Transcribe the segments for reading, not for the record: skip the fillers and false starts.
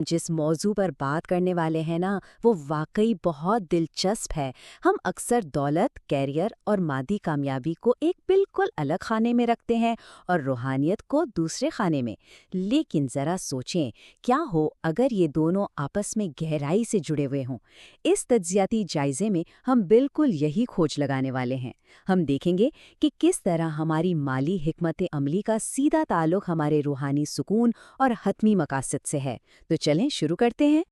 जिस मौजू पर बात करने वाले हैं ना, वो वाकई बहुत दिलचस्प है। हम अक्सर दौलत, कैरियर और मादी कामयाबी को एक बिल्कुल अलग खाने में रखते हैं और रूहानियत को दूसरे खाने में। लेकिन ज़रा सोचें, क्या हो अगर ये दोनों आपस में गहराई से जुड़े हुए हों? इस तज्जियाती जायजे में हम बिल्कुल यही खोज लगाने वाले हैं। हम देखेंगे कि किस तरह हमारी माली हिकमत अमली का सीधा ताल्लुक हमारे रूहानी सुकून और हतमी मकासद से है। तो चलें शुरू करते हैं।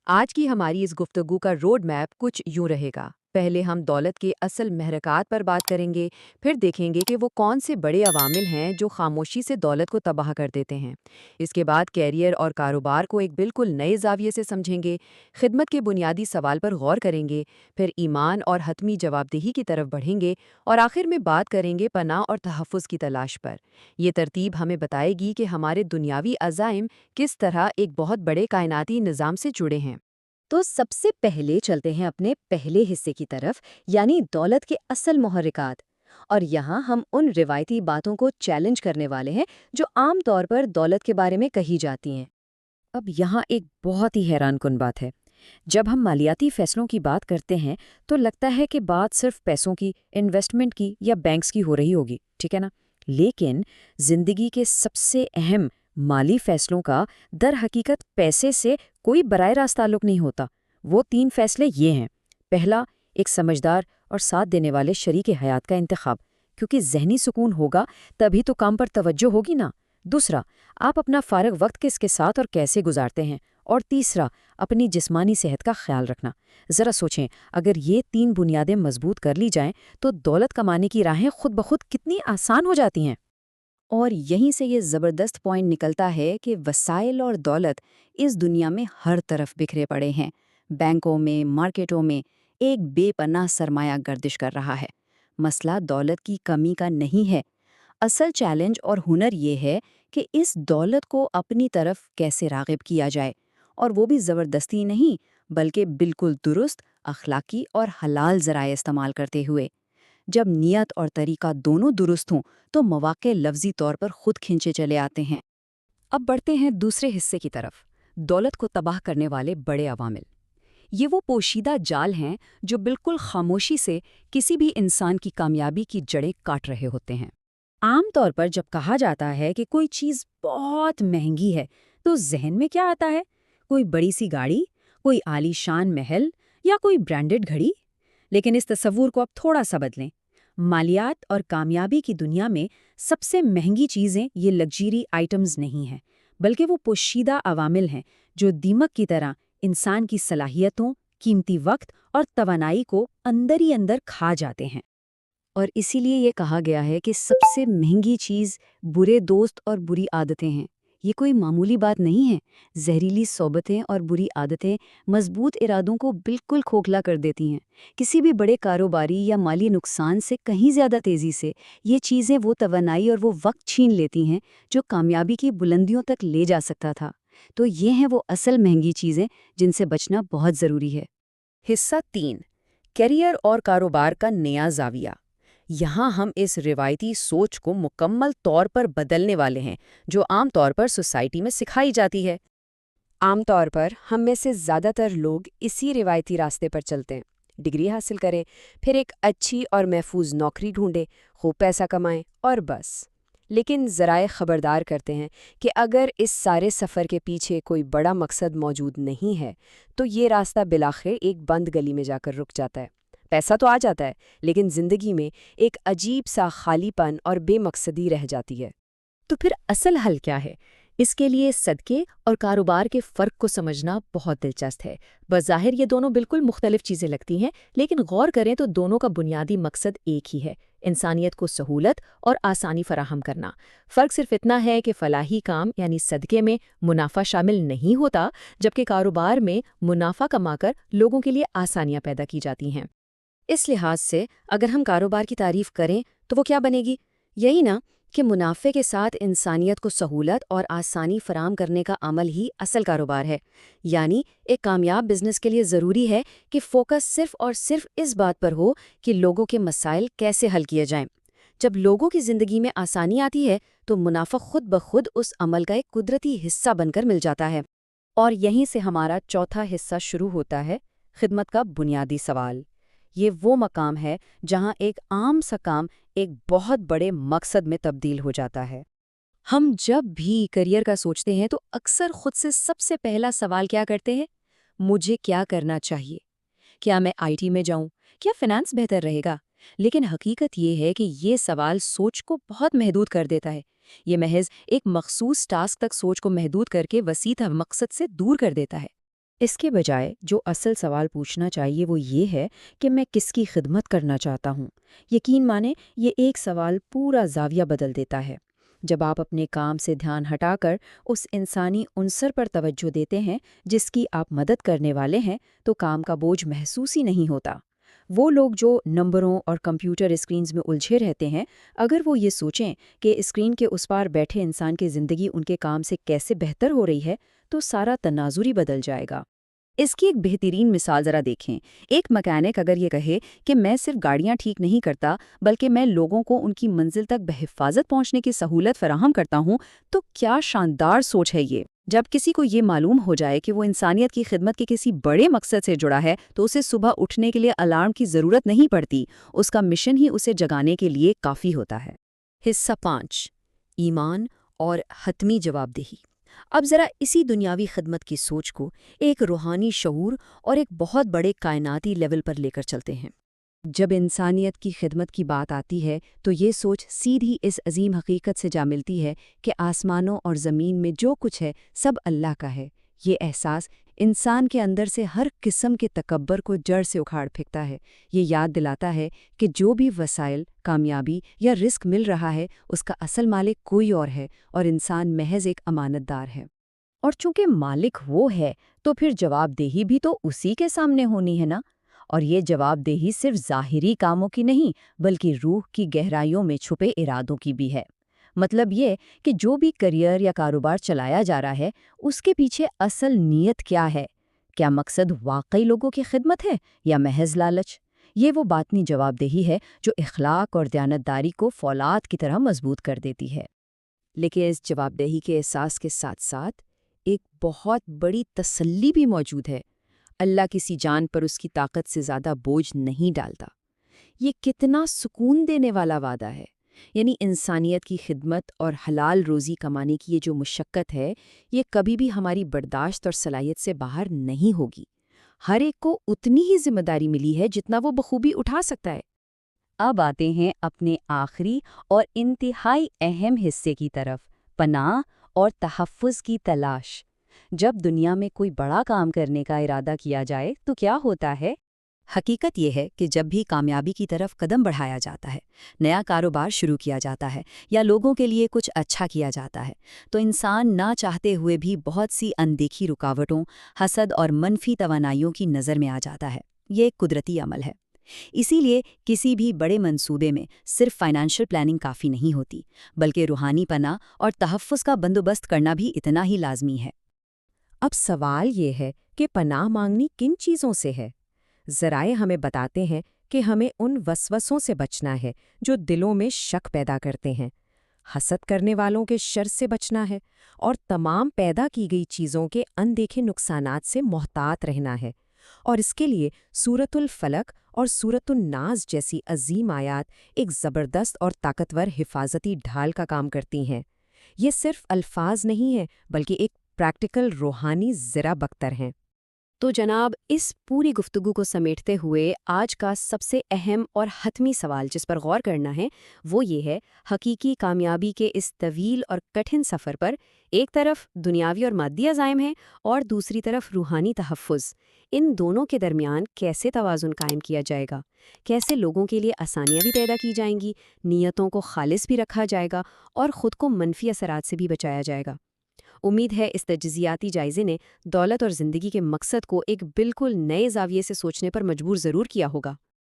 आज की हमारी इस गुफ्तगू का रोड मैप कुछ यूं रहेगा। पहले हम दौलत के असल महरकात पर बात करेंगे, फिर देखेंगे कि वो कौन से बड़े अवामिल हैं जो खामोशी से दौलत को तबाह कर देते हैं। इसके बाद कैरियर और कारोबार को एक बिल्कुल नए जाविये से समझेंगे, खिदमत के बुनियादी सवाल पर गौर करेंगे, फिर ईमान और हतमी जवाबदेही की तरफ बढ़ेंगे और आखिर में बात करेंगे पनाह और तहफ़्फ़ुज़ की तलाश पर। ये तरतीब हमें बताएगी कि हमारे दुनियावी अज़ाइम किस तरह एक बहुत बड़े कायनाती निज़ाम से जुड़े हैं। तो सबसे पहले चलते हैं अपने पहले हिस्से की तरफ, यानी दौलत के असल मुहर्रिकात। और यहाँ हम उन रिवायती बातों को चैलेंज करने वाले हैं जो आम तौर पर दौलत के बारे में कही जाती हैं। अब यहाँ एक बहुत ही हैरानकुन बात है। जब हम मालियाती फैसलों की बात करते हैं तो लगता है कि बात सिर्फ पैसों की, इन्वेस्टमेंट की या बैंक्स की हो रही होगी, ठीक है ना? लेकिन जिंदगी के सबसे अहम माली फैसलों का दर हकीकत पैसे से कोई बराह रास्त ताल्लुक नहीं होता। वो 3 फैसले ये हैं। पहला, एक समझदार और साथ देने वाले शरीके हयात का इंतखाब, क्योंकि ज़हनी सुकून होगा तभी तो काम पर तवज्जो होगी ना। दूसरा, आप अपना फारग वक्त किसके साथ और कैसे गुजारते हैं। और तीसरा, अपनी जिस्मानी सेहत का ख्याल रखना। ज़रा सोचें, अगर ये 3 बुनियादें मजबूत कर ली जाएं तो दौलत कमाने की राहें खुद ब खुद कितनी आसान हो जाती हैं। और यहीं से ये ज़बरदस्त पॉइंट निकलता है कि वसाइल और दौलत इस दुनिया में हर तरफ बिखरे पड़े हैं। बैंकों में, मार्केटों में एक बेपनाह सरमाया गर्दिश कर रहा है। मसला दौलत की कमी का नहीं है। असल चैलेंज और हुनर ये है कि इस दौलत को अपनी तरफ कैसे राग़िब किया जाए, और वो भी ज़बरदस्ती नहीं, बल्कि बिल्कुल दुरुस्त, अखलाकी और हलाल ज़राए इस्तेमाल करते हुए। जब नियत और तरीका दोनों दुरुस्त हों तो मौक़े लफ्ज़ी तौर पर खुद खिंचे चले आते हैं। अब बढ़ते हैं दूसरे हिस्से की तरफ, दौलत को तबाह करने वाले बड़े अवामिल। ये वो पोशीदा जाल हैं जो बिल्कुल खामोशी से किसी भी इंसान की कामयाबी की जड़ें काट रहे होते हैं। आम तौर पर जब कहा जाता है कि कोई चीज़ बहुत महंगी है, तो जहन में क्या आता है? कोई बड़ी सी गाड़ी, कोई आलीशान महल या कोई ब्रांडेड घड़ी? लेकिन इस तस्वूर को अब थोड़ा सा बदलें। मालियात और कामयाबी की दुनिया में सबसे महंगी चीज़ें ये लग्जरी आइटम्स नहीं हैं, बल्कि वो पोशीदा अवामिल हैं जो दीमक की तरह इंसान की सलाहियतों, कीमती वक्त और तवानाई को अंदर ही अंदर खा जाते हैं। और इसीलिए ये कहा गया है कि सबसे महंगी चीज़ बुरे दोस्त और बुरी आदतें हैं। ये कोई मामूली बात नहीं है। जहरीली सोबतें और बुरी आदतें मजबूत इरादों को बिल्कुल खोखला कर देती हैं। किसी भी बड़े कारोबारी या माली नुकसान से कहीं ज़्यादा तेज़ी से ये चीज़ें वो तवानाई और वो वक्त छीन लेती हैं जो कामयाबी की बुलंदियों तक ले जा सकता था। तो ये हैं वो असल महंगी चीज़ें जिनसे बचना बहुत ज़रूरी है। हिस्सा 3, करियर और कारोबार का नया जाविया। यहाँ हम इस रिवायती सोच को मुकम्मल तौर पर बदलने वाले हैं जो आम तौर पर सोसाइटी में सिखाई जाती है। आमतौर पर हम में से ज़्यादातर लोग इसी रिवायती रास्ते पर चलते हैं। डिग्री हासिल करें, फिर एक अच्छी और महफूज नौकरी ढूंढें, खूब पैसा कमाएं और बस। लेकिन ज़राए खबरदार करते हैं कि अगर इस सारे सफ़र के पीछे कोई बड़ा मकसद मौजूद नहीं है तो ये रास्ता बिलाखिर एक बंद गली में जाकर रुक जाता है। पैसा तो आ जाता है, लेकिन ज़िंदगी में एक अजीब सा खालीपन और बेमकसदी रह जाती है। तो फिर असल हल क्या है? इसके लिए सदके और कारोबार के फ़र्क को समझना बहुत दिलचस्प है। बज़ाहिर ये दोनों बिल्कुल मुख्तलिफ चीज़ें लगती हैं, लेकिन गौर करें तो दोनों का बुनियादी मकसद एक ही है, इंसानियत को सहूलत और आसानी फराहम करना। फ़र्क सिर्फ इतना है कि फ़लाही काम यानी सदके में मुनाफा शामिल नहीं होता, जबकि कारोबार में मुनाफा कमाकर लोगों के लिए आसानियाँ पैदा की जाती हैं। इस लिहाज से अगर हम कारोबार की तारीफ करें तो वो क्या बनेगी? यही ना कि मुनाफे के साथ इंसानियत को सहूलत और आसानी फराहम करने का अमल ही असल कारोबार है। यानी एक कामयाब बिजनेस के लिए ज़रूरी है कि फोकस सिर्फ और सिर्फ इस बात पर हो कि लोगों के मसाइल कैसे हल किए जाएं। जब लोगों की ज़िंदगी में आसानी आती है तो मुनाफा खुद ब खुद उस अमल का एक कुदरती हिस्सा बनकर मिल जाता है। اور یہیں سے ہمارا چوتھا حصہ شروع ہوتا ہے، خدمت کا بنیادی سوال۔ یہ وہ مقام ہے جہاں ایک عام سا کام ایک بہت بڑے مقصد میں تبدیل ہو جاتا ہے۔ ہم جب بھی کریئر کا سوچتے ہیں تو اکثر خود سے سب سے پہلا سوال کیا کرتے ہیں؟ مجھے کیا کرنا چاہیے؟ کیا میں آئی ٹی میں جاؤں؟ کیا فنانس بہتر رہے گا؟ لیکن حقیقت یہ ہے کہ یہ سوال سوچ کو بہت محدود کر دیتا ہے۔ یہ محض ایک مخصوص ٹاسک تک سوچ کو محدود کر کے وسیع مقصد سے دور کر دیتا ہے۔ اس کے بجائے جو اصل سوال پوچھنا چاہیے وہ یہ ہے کہ میں کس کی خدمت کرنا چاہتا ہوں۔ یقین مانیں، یہ ایک سوال پورا زاویہ بدل دیتا ہے۔ جب آپ اپنے کام سے دھیان ہٹا کر اس انسانی عنصر پر توجہ دیتے ہیں جس کی آپ مدد کرنے والے ہیں، تو کام کا بوجھ محسوس ہی نہیں ہوتا۔ وہ لوگ جو نمبروں اور کمپیوٹر اسکرینز میں الجھے رہتے ہیں، اگر وہ یہ سوچیں کہ اسکرین کے اس پار بیٹھے انسان کی زندگی ان کے کام سے کیسے بہتر ہو رہی ہے، تو سارا تناظر ہی بدل جائے گا۔ اس کی ایک بہترین مثال ذرا دیکھیں۔ ایک مکینک اگر یہ کہے کہ میں صرف گاڑیاں ٹھیک نہیں کرتا بلکہ میں لوگوں کو ان کی منزل تک بحفاظت پہنچنے کی سہولت فراہم کرتا ہوں، تو کیا شاندار سوچ ہے یہ۔ جب کسی کو یہ معلوم ہو جائے کہ وہ انسانیت کی خدمت کے کسی بڑے مقصد سے جڑا ہے تو اسے صبح اٹھنے کے لیے الارم کی ضرورت نہیں پڑتی، اس کا مشن ہی اسے جگانے کے لیے کافی ہوتا ہے۔ حصہ 5، ایمان اور حتمی جواب دہی۔ اب ذرا اسی دنیاوی خدمت کی سوچ کو ایک روحانی شعور اور ایک بہت بڑے کائناتی لیول پر لے کر چلتے ہیں۔ جب انسانیت کی خدمت کی بات آتی ہے تو یہ سوچ سیدھی اس عظیم حقیقت سے جا ملتی ہے کہ آسمانوں اور زمین میں جو کچھ ہے سب اللہ کا ہے۔ یہ احساس انسان کے اندر سے ہر قسم کے تکبر کو جڑ سے اکھاڑ پھینکتا ہے۔ یہ یاد دلاتا ہے کہ جو بھی وسائل، کامیابی یا رزق مل رہا ہے اس کا اصل مالک کوئی اور ہے، اور انسان محض ایک امانت دار ہے۔ اور چونکہ مالک وہ ہے تو پھر جواب دہی بھی تو اسی کے سامنے ہونی ہے نا۔ اور یہ جواب دہی صرف ظاہری کاموں کی نہیں بلکہ روح کی گہرائیوں میں چھپے ارادوں کی بھی ہے۔ مطلب یہ کہ جو بھی کریئر یا کاروبار چلایا جا رہا ہے اس کے پیچھے اصل نیت کیا ہے؟ کیا مقصد واقعی لوگوں کی خدمت ہے یا محض لالچ؟ یہ وہ باطنی جواب دہی ہے جو اخلاق اور دیانتداری کو فولاد کی طرح مضبوط کر دیتی ہے۔ لیکن اس جواب دہی کے احساس کے ساتھ ساتھ ایک بہت بڑی تسلی بھی موجود ہے۔ اللہ کسی جان پر اس کی طاقت سے زیادہ بوجھ نہیں ڈالتا۔ یہ کتنا سکون دینے والا وعدہ ہے۔ یعنی انسانیت کی خدمت اور حلال روزی کمانے کی یہ جو مشقت ہے، یہ کبھی بھی ہماری برداشت اور صلاحیت سے باہر نہیں ہوگی۔ ہر ایک کو اتنی ہی ذمہ داری ملی ہے جتنا وہ بخوبی اٹھا سکتا ہے۔ اب آتے ہیں اپنے آخری اور انتہائی اہم حصے کی طرف، پناہ اور تحفظ کی تلاش۔ جب دنیا میں کوئی بڑا کام کرنے کا ارادہ کیا جائے تو کیا ہوتا ہے؟ حقیقت یہ ہے کہ جب بھی کامیابی کی طرف قدم بڑھایا جاتا ہے، نیا کاروبار شروع کیا جاتا ہے یا لوگوں کے لیے کچھ اچھا کیا جاتا ہے، تو انسان نہ چاہتے ہوئے بھی بہت سی اندیکھی رکاوٹوں، حسد اور منفی توانائیوں کی نظر میں آ جاتا ہے۔ یہ ایک قدرتی عمل ہے۔ اسی لیے کسی بھی بڑے منصوبے میں صرف فائنانشل پلاننگ کافی نہیں ہوتی، بلکہ روحانی پناہ اور تحفظ کا بندوبست کرنا بھی اتنا ہی لازمی ہے۔ اب سوال یہ ہے کہ پناہ مانگنی کن چیزوں سے ہے؟ ذرائع ہمیں بتاتے ہیں کہ ہمیں ان وسوسوں سے بچنا ہے جو دلوں میں شک پیدا کرتے ہیں، حسد کرنے والوں کے شر سے بچنا ہے، اور تمام پیدا کی گئی چیزوں کے اندیکھے نقصانات سے محتاط رہنا ہے۔ اور اس کے لیے سورۃ الفلق اور سورۃ الناس جیسی عظیم آیات ایک زبردست اور طاقتور حفاظتی ڈھال کا کام کرتی ہیں۔ یہ صرف الفاظ نہیں ہیں بلکہ ایک پریکٹیکل روحانی زرہ بختر ہیں۔ تو جناب، اس پوری گفتگو کو سمیٹتے ہوئے آج کا سب سے اہم اور حتمی سوال جس پر غور کرنا ہے وہ یہ ہے، حقیقی کامیابی کے اس طویل اور کٹھن سفر پر ایک طرف دنیاوی اور مادی عزائم ہیں اور دوسری طرف روحانی تحفظ۔ ان دونوں کے درمیان کیسے توازن قائم کیا جائے گا؟ کیسے لوگوں کے لیے آسانیاں بھی پیدا کی جائیں گی، نیتوں کو خالص بھی رکھا جائے گا اور خود کو منفی اثرات سے بھی بچایا جائے گا؟ امید ہے اس تجزیاتی جائزے نے دولت اور زندگی کے مقصد کو ایک بالکل نئے زاویے سے سوچنے پر مجبور ضرور کیا ہوگا۔